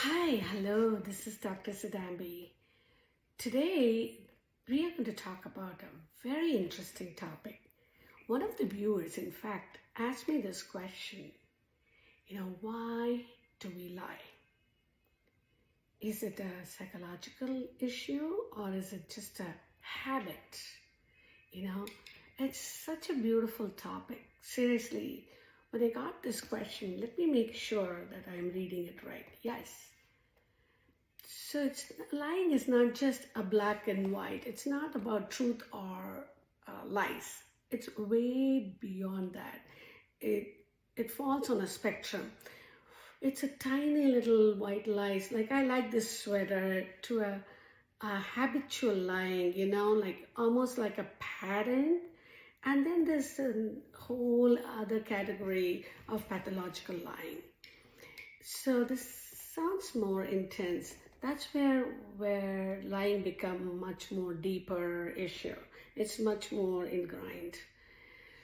Hi, hello, this is Dr. Cidambi. Today, we are going to talk about a very interesting topic. One of the viewers, in fact, asked me this question, why do we lie? Is it a psychological issue or is it just a habit? It's such a beautiful topic. Seriously, when I got this question, let me make sure that I'm reading it right. Yes. So lying is not just a black and white. It's not about truth or lies. It's way beyond that. It falls on a spectrum. It's a tiny little white lies. Like I like this sweater to a habitual lying, like almost like a pattern. And then there's a whole other category of pathological lying. So this sounds more intense. That's where lying become much more deeper issue. It's much more ingrained.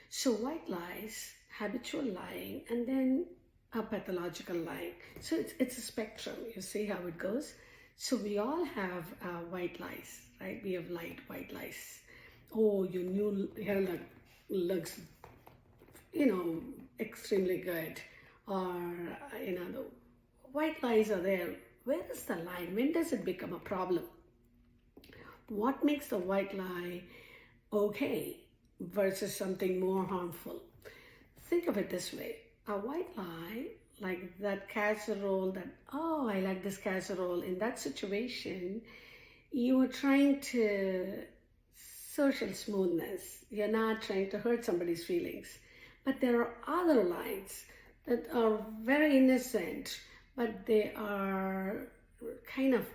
So white lies, habitual lying, and then a pathological lying. So it's a spectrum. You see how it goes? So we all have white lies, right? We have white lies. Oh, your new hair looks, extremely good. Or, the white lies are there. Where is the line? When does it become a problem? What makes the white lie okay versus something more harmful? Think of it this way. A white lie, like that casserole, I like this casserole. In that situation, you are trying to social smoothness. You're not trying to hurt somebody's feelings. But there are other lies that are very innocent, but they are kind of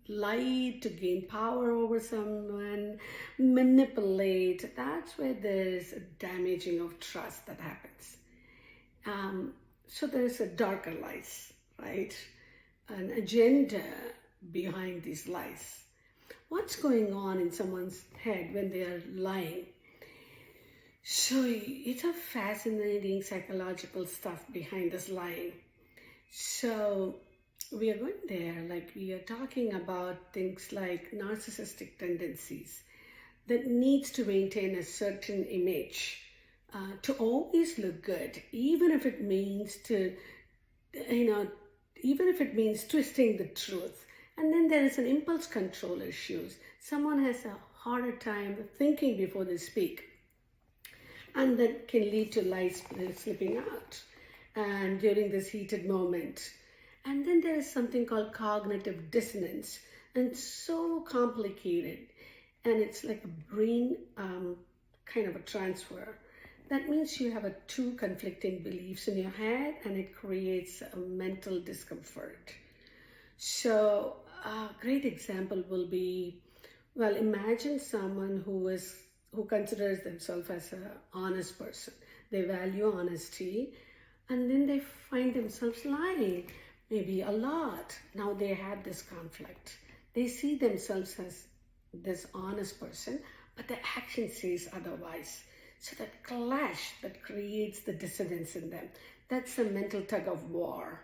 lie to gain power over someone, manipulate. That's where there's a damaging of trust that happens. So there's a darker lies, right? An agenda behind these lies. What's going on in someone's head when they are lying? So it's a fascinating psychological stuff behind this lying. So we are going there, like we are talking about things like narcissistic tendencies that needs to maintain a certain image, to always look good, even if it means twisting the truth. And then there is an impulse control issues. Someone has a harder time thinking before they speak. And that can lead to lies slipping out and during this heated moment. And then there is something called cognitive dissonance, and so complicated. And it's like a brain kind of a transfer. That means you have two conflicting beliefs in your head, and it creates a mental discomfort. So a great example will be, imagine someone who considers themselves as an honest person. They value honesty, and then they find themselves lying, maybe a lot. Now they have this conflict. They see themselves as this honest person, but the action says otherwise. So that clash that creates the dissonance in them, that's a mental tug of war.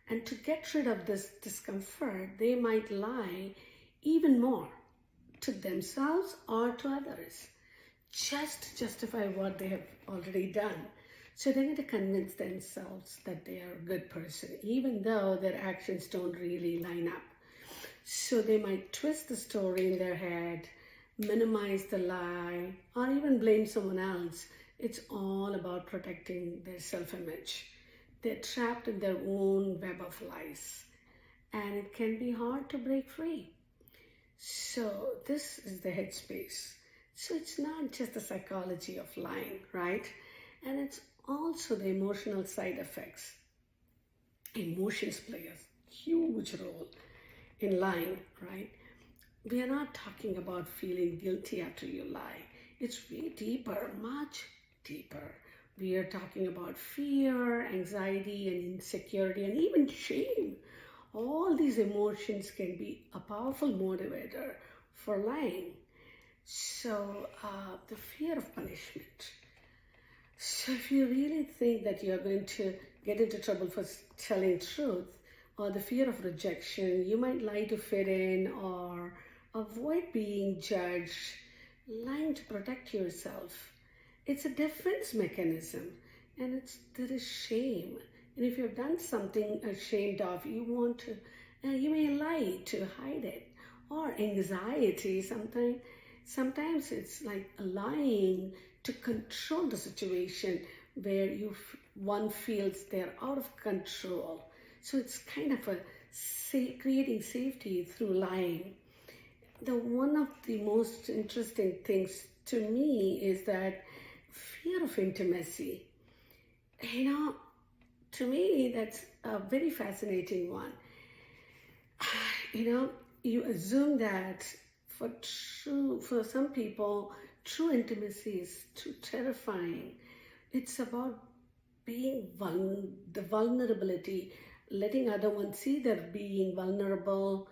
And to get rid of this discomfort, they might lie even more to themselves or to others, just to justify what they have already done. So they're going to convince themselves that they are a good person, even though their actions don't really line up. So they might twist the story in their head, minimize the lie, or even blame someone else. It's all about protecting their self-image. They're trapped in their own web of lies, and it can be hard to break free. So this is the headspace. So it's not just the psychology of lying, right? And it's also the emotional side effects. Emotions play a huge role in lying, right? We are not talking about feeling guilty after you lie. It's way deeper, much deeper. We are talking about fear, anxiety, and insecurity, and even shame. All these emotions can be a powerful motivator for lying. So the fear of punishment. So if you really think that you're going to get into trouble for telling truth, or the fear of rejection. You might lie to fit in or avoid being judged, lying to protect yourself. It's a defense mechanism, and there is shame. And if you've done something ashamed of, you may lie to hide it. Or anxiety, sometimes it's like lying to control the situation where one feels they're out of control. So it's kind of creating safety through lying. One of the most interesting things to me is that fear of intimacy. To me, that's a very fascinating one. You assume that for some people, true intimacy is too terrifying. It's about being the vulnerability, letting other one see they're being vulnerable.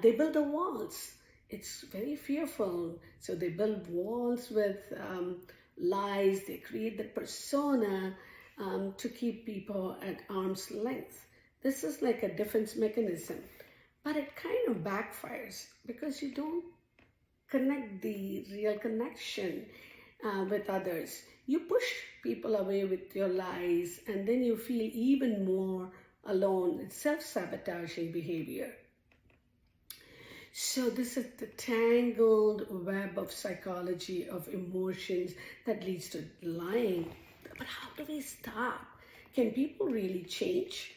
They build the walls. It's very fearful. So they build walls with lies. They create the persona to keep people at arm's length. This is like a defense mechanism, but it kind of backfires because you don't connect the real connection with others. You push people away with your lies, and then you feel even more alone. It's self-sabotaging behavior. So this is the tangled web of psychology, of emotions that leads to lying. But how do we stop? Can people really change?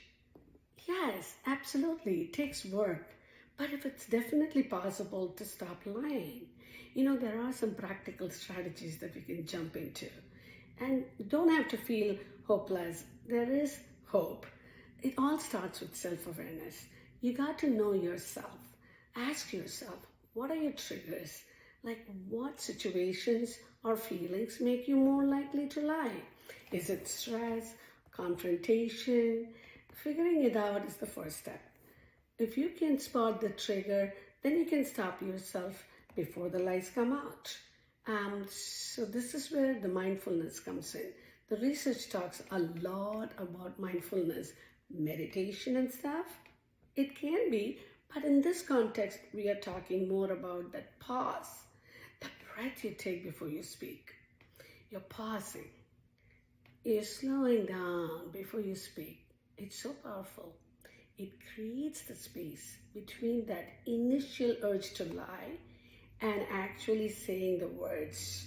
Yes, absolutely. It takes work. But if it's definitely possible to stop lying, there are some practical strategies that we can jump into. And don't have to feel hopeless. There is hope. It all starts with self-awareness. You got to know yourself. Ask yourself, what are your triggers? Like, what situations or feelings make you more likely to lie? Is it stress, confrontation? Figuring it out is the first step. If you can spot the trigger, then you can stop yourself before the lies come out. So this is where the mindfulness comes in. The research talks a lot about mindfulness, meditation and stuff. It can be, but in this context, we are talking more about that pause, the breath you take before you speak. You're pausing. You're slowing down before you speak. It's so powerful. It creates the space between that initial urge to lie and actually saying the words.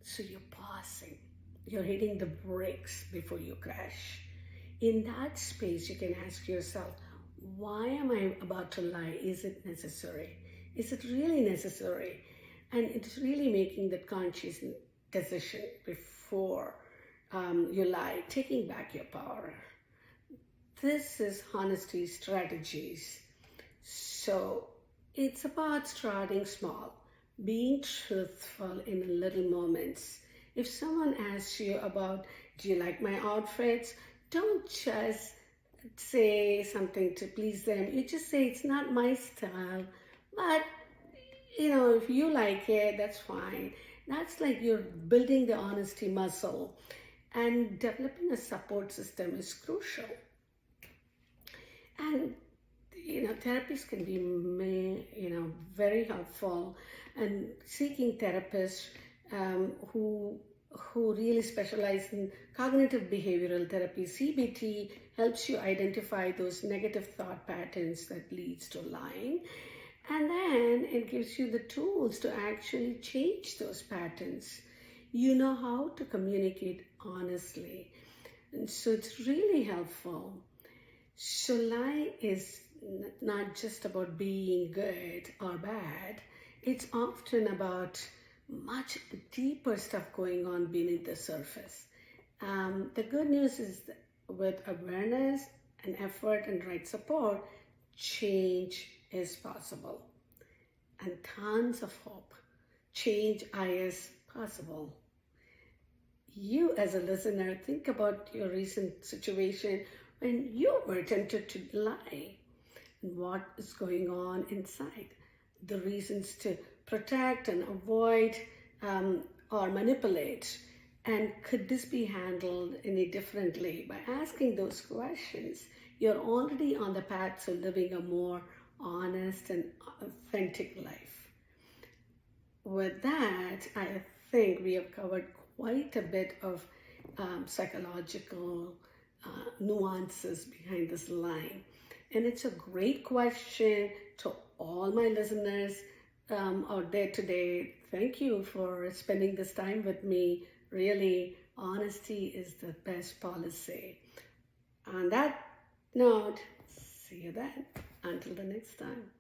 So you're pausing. You're hitting the brakes before you crash. In that space, you can ask yourself, why am I about to lie? Is it necessary? Is it really necessary? And it's really making that conscious decision before you lie, taking back your power. This is honesty strategies. So it's about starting small, being truthful in little moments. If someone asks you about, do you like my outfits? Don't just say something to please them. You just say, it's not my style, but if you like it, that's fine. That's like you're building the honesty muscle, and developing a support system is crucial. And therapies can be very helpful, and seeking therapists who really specialize in cognitive behavioral therapy, CBT, helps you identify those negative thought patterns that leads to lying, and then it gives you the tools to actually change those patterns. You know how to communicate honestly, and so it's really helpful. So lie is not just about being good or bad. It's often about much deeper stuff going on beneath the surface. The good news is that with awareness and effort and right support, change is possible. And tons of hope. Change is possible. You as a listener, think about your recent situation when you were tempted to lie, and what is going on inside, the reasons to protect and avoid or manipulate, and could this be handled any differently? By asking those questions, you're already on the path to living a more honest and authentic life. With that, I think we have covered quite a bit of psychological nuances behind this line. And it's a great question to all my listeners out there today. Thank you for spending this time with me. Really, honesty is the best policy. On that note, see you then. Until the next time.